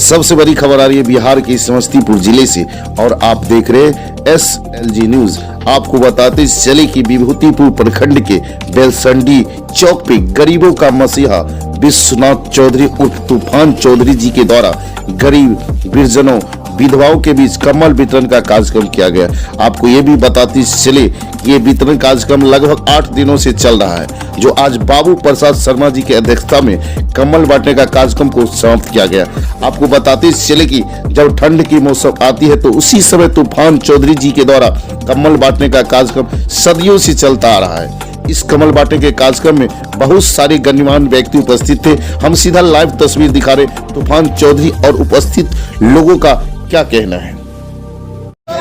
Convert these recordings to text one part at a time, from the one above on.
सबसे बड़ी खबर आ रही है बिहार के समस्तीपुर जिले से और आप देख रहे हैं SLG न्यूज। आपको बताते चले कि विभूतिपुर प्रखंड के बेलसंडी चौक पे गरीबों का मसीहा विश्वनाथ चौधरी उर्फ तूफान चौधरी जी के द्वारा गरीब वृद्धजनों विधवाओं के बीच कम्बल वितरण का कार्यक्रम किया गया। आपको ये भी बताते चले कि ये वितरण कार्यक्रम लगभग 8 दिनों से चल रहा है, जो आज बाबू प्रसाद शर्मा जी की अध्यक्षता में कम्बल बांटने का कार्यक्रम को समाप्त किया गया। आपको बताते चले कि जब ठंड की मौसम आती है तो उसी समय तूफान चौधरी जी के द्वारा कम्बल बांटने का कार्यक्रम सदियों से चलता आ रहा है। इस कम्बल बांटने के कार्यक्रम में बहुत सारे गण्यमान्य व्यक्ति उपस्थित थे। हम सीधा लाइव तस्वीर दिखा रहे तूफान चौधरी और उपस्थित लोगों का क्या कहना है।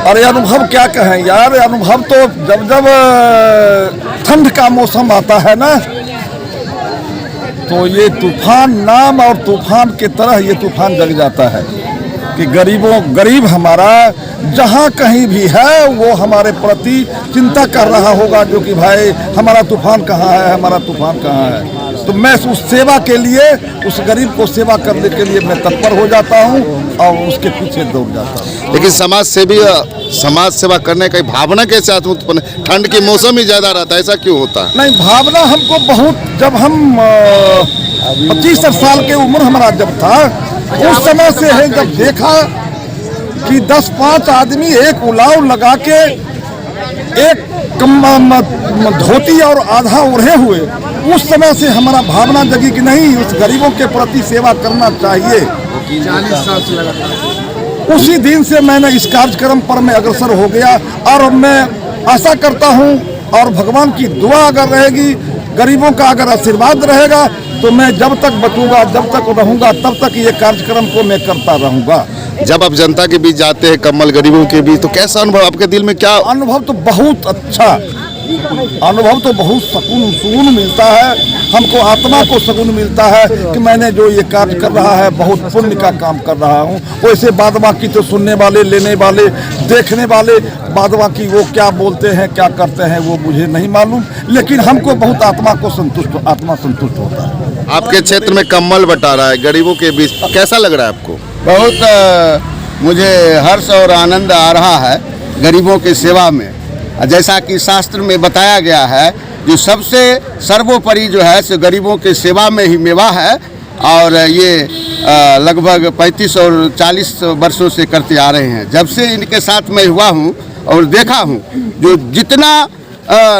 अरे अनुभव क्या कहें यार, अनुभव तो जब ठंड का मौसम आता है ना, तो ये तूफान नाम और तूफान की तरह ये तूफान जग जाता है कि गरीब हमारा जहाँ कहीं भी है वो हमारे प्रति चिंता कर रहा होगा, जो कि भाई हमारा तूफान कहाँ है, हमारा तूफान कहाँ है। तो मैं उस सेवा के लिए, उस गरीब को सेवा करने के लिए मैं तत्पर हो जाता हूँ और उसके पीछे दौड़ जाता हूँ। लेकिन समाज सेवा करने का भावना कैसे आती है? ठंड के मौसम ही ज्यादा रहता है, ऐसा क्यों होता है? नहीं, भावना हमको बहुत, जब हम 25 साल की उम्र हमारा जब था उस समय से है, जब देखा कि 10-5 आदमी एक उलाव लगा के एक धोती और आधा ओढ़े हुए, उस समय से हमारा भावना जगी कि नहीं, उस गरीबों के प्रति सेवा करना चाहिए। 40 साल से लगातार उसी दिन से मैंने इस कार्यक्रम पर मैं अग्रसर हो गया और मैं आशा करता हूं और भगवान की दुआ अगर रहेगी, गरीबों का अगर आशीर्वाद रहेगा, तो मैं जब तक बचूंगा, जब तक रहूंगा, तब तक ये कार्यक्रम को मैं करता रहूंगा। जब आप जनता के बीच जाते हैं, कम्बल गरीबों के बीच, तो कैसा अनुभव आपके दिल में? क्या अनुभव? तो बहुत अच्छा अनुभव, तो बहुत सुकून मिलता है हमको, आत्मा को सुकून मिलता है कि मैंने जो ये कार्य कर रहा है बहुत पुण्य का काम कर रहा हूँ। वैसे बाद बाकी तो सुनने वाले, लेने वाले, देखने वाले बाद बाकी वो क्या बोलते हैं, क्या करते हैं, वो मुझे नहीं मालूम, लेकिन हमको बहुत आत्मा संतुष्ट होता है। आपके क्षेत्र में कम्बल बटा रहा है गरीबों के बीच, कैसा लग रहा है आपको? बहुत मुझे हर्ष और आनंद आ रहा है गरीबों की सेवा में। जैसा कि शास्त्र में बताया गया है, जो सबसे सर्वोपरि जो है सो गरीबों की सेवा में ही मेवा है, और ये लगभग 35 और 40 वर्षों से करते आ रहे हैं। जब से इनके साथ मैं हुआ हूँ और देखा हूँ, जो जितना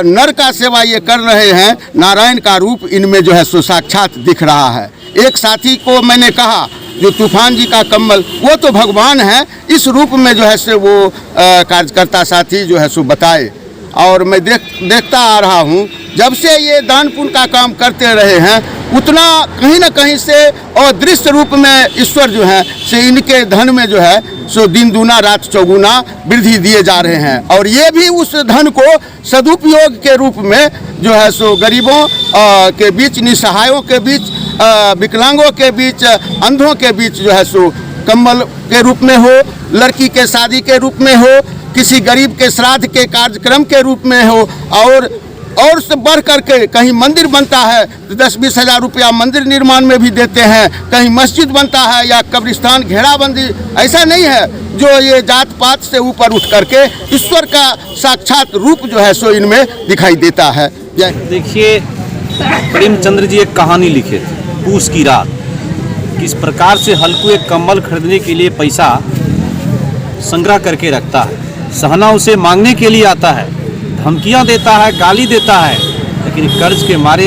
नर का सेवा ये कर रहे हैं, नारायण का रूप इनमें जो है सो साक्षात दिख रहा है। एक साथी को मैंने कहा, जो तूफान जी का कम्बल, वो तो भगवान है, इस रूप में जो है सो वो कार्यकर्ता साथी जो है सो बताए। और मैं देखता आ रहा हूँ, जब से ये दान पुण्य का काम करते रहे हैं, उतना कहीं न कहीं से अदृश्य रूप में ईश्वर जो है से इनके धन में जो है सो दिन दूना रात चौगुना वृद्धि दिए जा रहे हैं। और ये भी उस धन को सदुपयोग के रूप में जो है सो गरीबों के बीच, निसहायों के बीच, विकलांगों के बीच, अंधों के बीच जो है सो कम्बल के रूप में हो, लड़की के शादी के रूप में हो, किसी गरीब के श्राद्ध के कार्यक्रम के रूप में हो, और से बढ़ करके कहीं मंदिर बनता है तो 10-20 हज़ार रुपया मंदिर निर्माण में भी देते हैं, कहीं मस्जिद बनता है या कब्रिस्तान घेराबंदी। ऐसा नहीं है, जो ये जात पात से ऊपर उठ करके ईश्वर का साक्षात रूप जो है सो इनमें दिखाई देता है। देखिए, प्रेमचंद्र जी एक कहानी लिखे थे, पूस की रात। किस प्रकार से हल्कू एक कम्बल खरीदने के लिए पैसा संग्रह करके रखता है, सहना उसे मांगने के लिए आता है, धमकियां देता है, गाली देता है, लेकिन कर्ज के मारे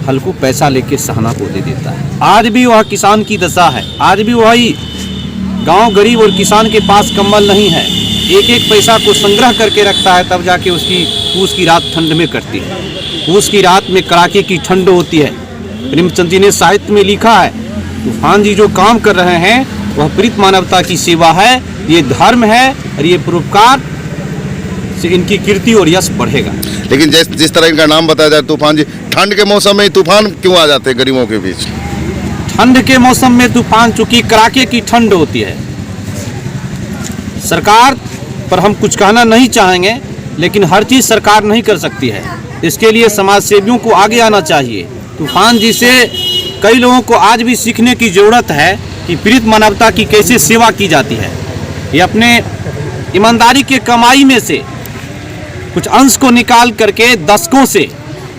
हल्कू पैसा लेके सहना को दे देता है। आज भी वह किसान की दशा है, आज भी वही गांव गरीब और किसान के पास कम्बल नहीं है, एक एक पैसा को संग्रह करके रखता है, तब जाके उसकी पूस की रात ठंड में कटती है। पूस की रात में कड़ाके की ठंड होती है। प्रेमचंद जी ने साहित्य में लिखा है, तूफान जी जो काम कर रहे हैं वह प्रीत मानवता की सेवा है, ये धर्म है, और ये परोपकार से इनकी कीर्ति और यश बढ़ेगा। लेकिन जिस तरह इनका नाम बताया जाए तूफान जी, ठंड के मौसम में तूफान क्यों आ जाते हैं गरीबों के बीच? ठंड के मौसम में तूफान, चूंकि कड़ाके की ठंड होती है, सरकार पर हम कुछ कहना नहीं चाहेंगे, लेकिन हर चीज़ सरकार नहीं कर सकती है। इसके लिए समाज सेवियों को आगे आना चाहिए। तूफान जी से कई लोगों को आज भी सीखने की ज़रूरत है कि पीड़ित मानवता की कैसे सेवा की जाती है। ये अपने ईमानदारी के कमाई में से कुछ अंश को निकाल करके दशकों से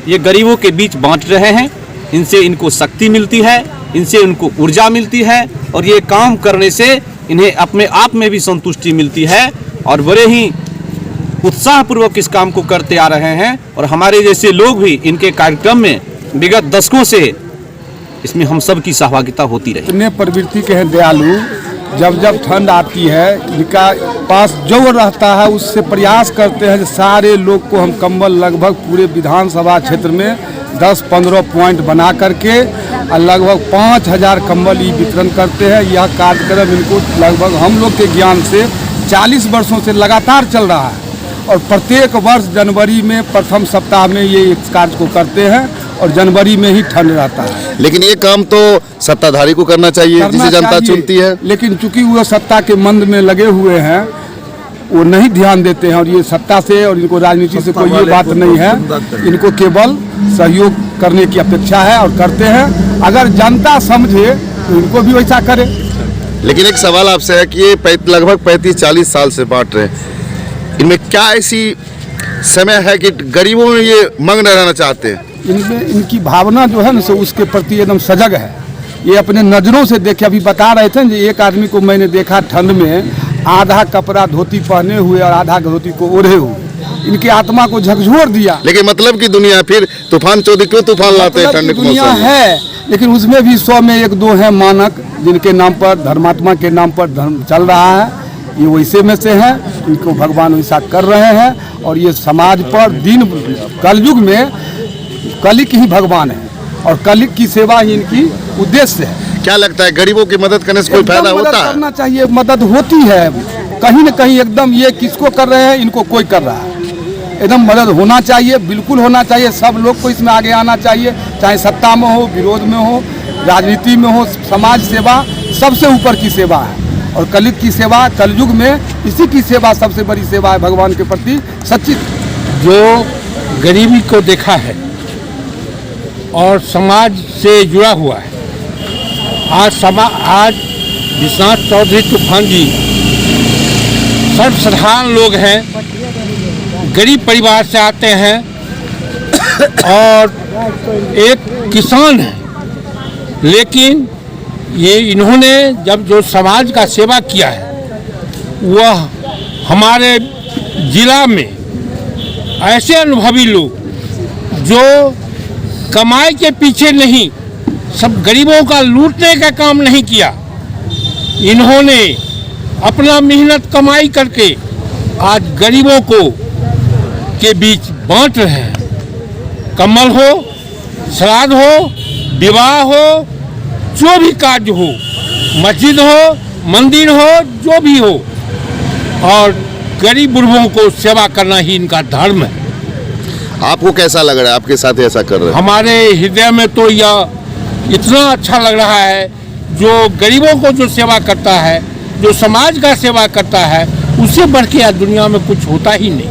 ये गरीबों के बीच बांट रहे हैं। इनसे इनको शक्ति मिलती है, इनसे उनको ऊर्जा मिलती है और ये काम करने से इन्हें अपने आप में भी संतुष्टि मिलती है और बड़े ही उत्साहपूर्वक इस काम को करते आ रहे हैं। और हमारे जैसे लोग भी इनके कार्यक्रम में विगत दशकों से इसमें हम सब की सहभागिता होती रही। इतने प्रवृत्ति के हैं दयालु, जब जब ठंड आती है इनका पास जो रहता है उससे प्रयास करते हैं कि सारे लोग को हम कंबल लगभग पूरे विधानसभा क्षेत्र में 10-15 पॉइंट बना करके और लगभग 5000 कंबल ही वितरण करते हैं। यह कार्यक्रम इनको लगभग हम लोग के ज्ञान से 40 वर्षों से लगातार चल रहा है और प्रत्येक वर्ष जनवरी में प्रथम सप्ताह में ये इस कार्य को करते हैं और जनवरी में ही ठंड रहता है। लेकिन ये काम तो सत्ताधारी को करना चाहिए जिसे जनता चुनती है। लेकिन चूंकि वो सत्ता के मंद में लगे हुए हैं, वो नहीं ध्यान देते हैं और ये सत्ता से और इनको राजनीति से कोई ये बात नहीं है। इनको केवल सहयोग करने की अपेक्षा है और करते हैं। अगर जनता समझे तो इनको भी वैसा करे। लेकिन एक सवाल आपसे है कि ये लगभग 35-40 साल से बांट रहे हैं, इनमें क्या ऐसी समय है कि गरीबों में ये मग्न रहना चाहते हैं? इनमें इनकी भावना जो है ना सो उसके प्रति एकदम सजग है। ये अपने नज़रों से देखे, अभी बता रहे थे कि एक आदमी को मैंने देखा ठंड में आधा कपड़ा धोती पहने हुए और आधा धोती को ओढ़े हुए। इनकी आत्मा को झकझोर दिया। लेकिन मतलब की दुनिया फिर तूफान चौधरी क्यों तूफान लाते हैं ठंड के दुनिया मौसम में? है, लेकिन उसमें भी 100 में 1-2 हैं मानक जिनके नाम पर धर्मात्मा के नाम पर धर्म चल रहा है। ये वैसे में से हैं, इनको भगवान वैसा कर रहे हैं और ये समाज पर दिन कलयुग में कलिक ही भगवान है और कलिक की सेवा ही इनकी उद्देश्य है। क्या लगता है गरीबों की मदद करने से कोई फायदा होता है? करना चाहिए, मदद होती है कहीं न कहीं। एकदम ये किसको कर रहे हैं, इनको कोई कर रहा है। एकदम मदद होना चाहिए, बिल्कुल होना चाहिए। सब लोग को इसमें आगे आना चाहिए, चाहे सत्ता में हो, विरोध में हो, राजनीति में हो। समाज सेवा सबसे ऊपर की सेवा है और कलिक की सेवा, कलयुग में इसी की सेवा सबसे बड़ी सेवा है भगवान के प्रति सच्ची। जो गरीबी को देखा है और समाज से जुड़ा हुआ है। आज विश्वनाथ चौधरी तूफान जी सर्वसाधारण लोग हैं, गरीब परिवार से आते हैं और एक किसान है, लेकिन ये इन्होंने जब जो समाज का सेवा किया है वह हमारे जिला में ऐसे अनुभवी लोग जो कमाई के पीछे नहीं, सब गरीबों का लूटने का काम नहीं किया। इन्होंने अपना मेहनत कमाई करके आज गरीबों को के बीच बांट रहे हैं। कम्बल हो, श्राद्ध हो, विवाह हो, जो भी कार्य हो, मस्जिद हो, मंदिर हो, जो भी हो, और गरीब बुढ़ों को सेवा करना ही इनका धर्म है। आपको कैसा लग रहा है आपके साथ ऐसा कर रहे हैं? हमारे हृदय में तो यह इतना अच्छा लग रहा है, जो गरीबों को जो सेवा करता है, जो समाज का सेवा करता है, उससे बढ़ के दुनिया में कुछ होता ही नहीं।